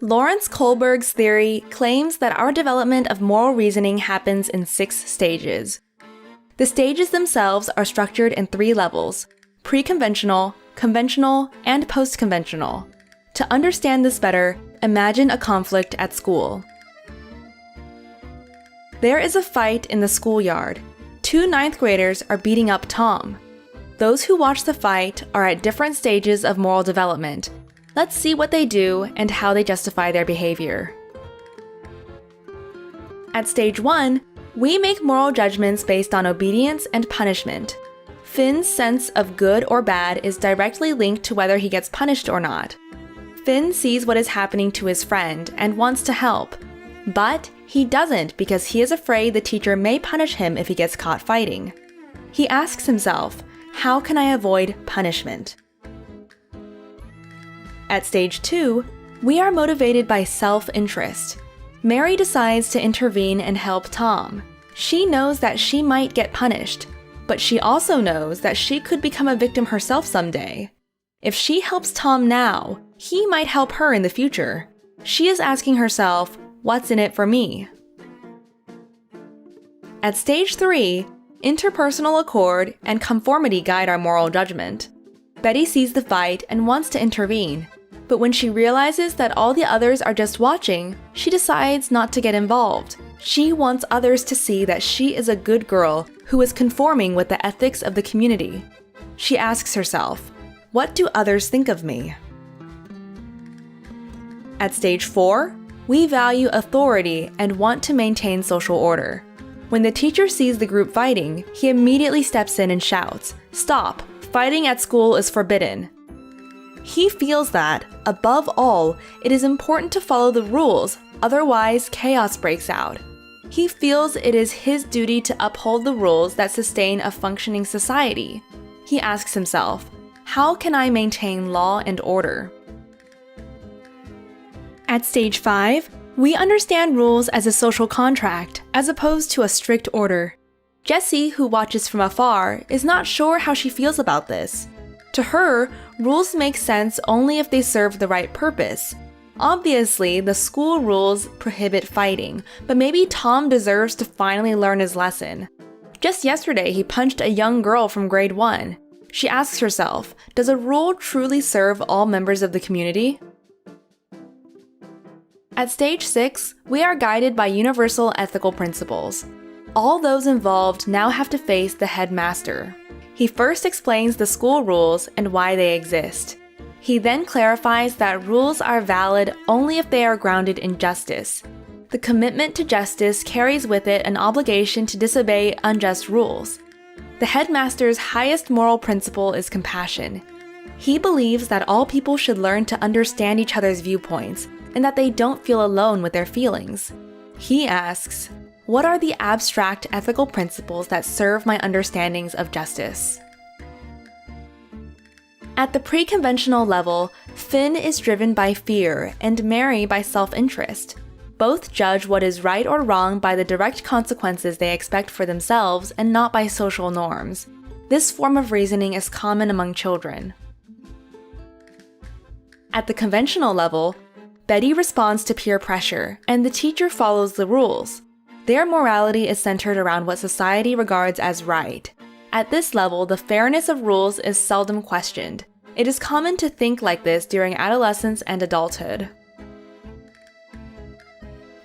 Lawrence Kohlberg's theory claims that our development of moral reasoning happens in 6 stages. The stages themselves are structured in 3 levels: pre-conventional, conventional, and post-conventional. To understand this better, imagine a conflict at school. There is a fight in the schoolyard. 2 ninth graders are beating up Tom. Those who watch the fight are at different stages of moral development. Let's see what they do and how they justify their behavior. At stage 1, we make moral judgments based on obedience and punishment. Finn's sense of good or bad is directly linked to whether he gets punished or not. Finn sees what is happening to his friend and wants to help, but he doesn't because he is afraid the teacher may punish him if he gets caught fighting. He asks himself, how can I avoid punishment? At stage 2, we are motivated by self-interest. Mary decides to intervene and help Tom. She knows that she might get punished, but she also knows that she could become a victim herself someday. If she helps Tom now, he might help her in the future. She is asking herself, what's in it for me? At stage 3, interpersonal accord and conformity guide our moral judgment. Betty sees the fight and wants to intervene, but when she realizes that all the others are just watching, she decides not to get involved. She wants others to see that she is a good girl who is conforming with the ethics of the community. She asks herself, what do others think of me? At stage 4, we value authority and want to maintain social order. When the teacher sees the group fighting, he immediately steps in and shouts, "Stop! Fighting at school is forbidden." He feels that, above all, it is important to follow the rules, otherwise chaos breaks out. He feels it is his duty to uphold the rules that sustain a functioning society. He asks himself, how can I maintain law and order? At stage 5, we understand rules as a social contract, as opposed to a strict order. Jessie, who watches from afar, is not sure how she feels about this. To her, rules make sense only if they serve the right purpose. Obviously, the school rules prohibit fighting, but maybe Tom deserves to finally learn his lesson. Just yesterday, he punched a young girl from grade 1. She asks herself, does a rule truly serve all members of the community? At stage 6, we are guided by universal ethical principles. All those involved now have to face the headmaster. He first explains the school rules and why they exist. He then clarifies that rules are valid only if they are grounded in justice. The commitment to justice carries with it an obligation to disobey unjust rules. The headmaster's highest moral principle is compassion. He believes that all people should learn to understand each other's viewpoints and that they don't feel alone with their feelings. He asks, what are the abstract ethical principles that serve my understandings of justice? At the pre-conventional level, Finn is driven by fear and Mary by self-interest. Both judge what is right or wrong by the direct consequences they expect for themselves and not by social norms. This form of reasoning is common among children. At the conventional level, Betty responds to peer pressure, and the teacher follows the rules. Their morality is centered around what society regards as right. At this level, the fairness of rules is seldom questioned. It is common to think like this during adolescence and adulthood.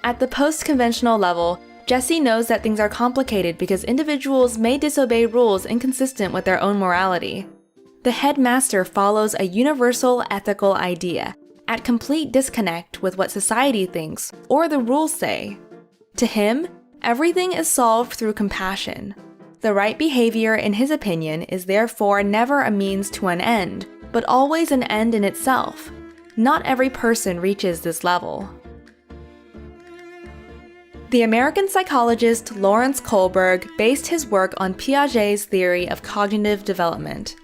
At the post-conventional level, Jessie knows that things are complicated because individuals may disobey rules inconsistent with their own morality. The headmaster follows a universal ethical idea, at complete disconnect with what society thinks or the rules say. To him, everything is solved through compassion. The right behavior, in his opinion, is therefore never a means to an end, but always an end in itself. Not every person reaches this level. The American psychologist Lawrence Kohlberg based his work on Piaget's theory of cognitive development.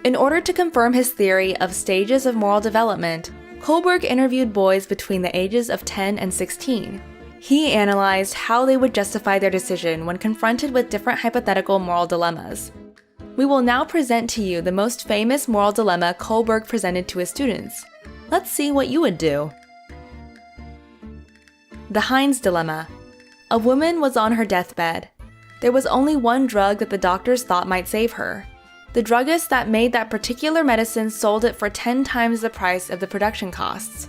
In order to confirm his theory of stages of moral development, Kohlberg interviewed boys between the ages of 10 and 16. He analyzed how they would justify their decision when confronted with different hypothetical moral dilemmas. We will now present to you the most famous moral dilemma Kohlberg presented to his students. Let's see what you would do. The Heinz Dilemma. A woman was on her deathbed. There was only one drug that the doctors thought might save her. The druggist that made that particular medicine sold it for 10 times the price of the production costs.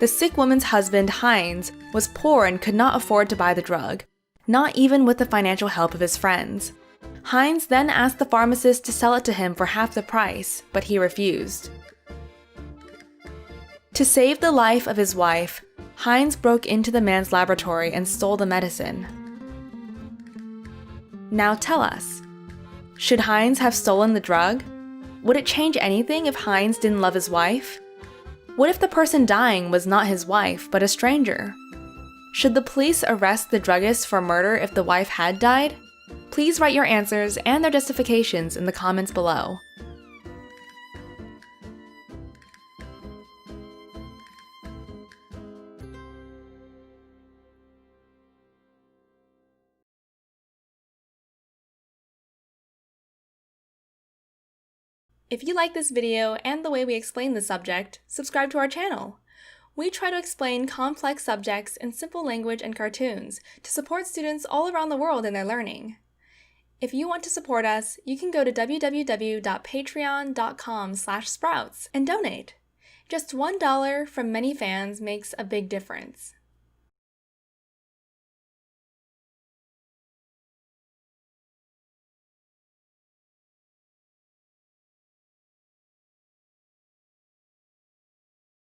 The sick woman's husband, Heinz, was poor and could not afford to buy the drug, not even with the financial help of his friends. Heinz then asked the pharmacist to sell it to him for half the price, but he refused. To save the life of his wife, Heinz broke into the man's laboratory and stole the medicine. Now tell us, should Heinz have stolen the drug? Would it change anything if Heinz didn't love his wife? What if the person dying was not his wife, but a stranger? Should the police arrest the druggist for murder if the wife had died? Please write your answers and their justifications in the comments below. If you like this video and the way we explain the subject, subscribe to our channel. We try to explain complex subjects in simple language and cartoons to support students all around the world in their learning. If you want to support us, you can go to www.patreon.com/sprouts and donate. Just $1 from many fans makes a big difference.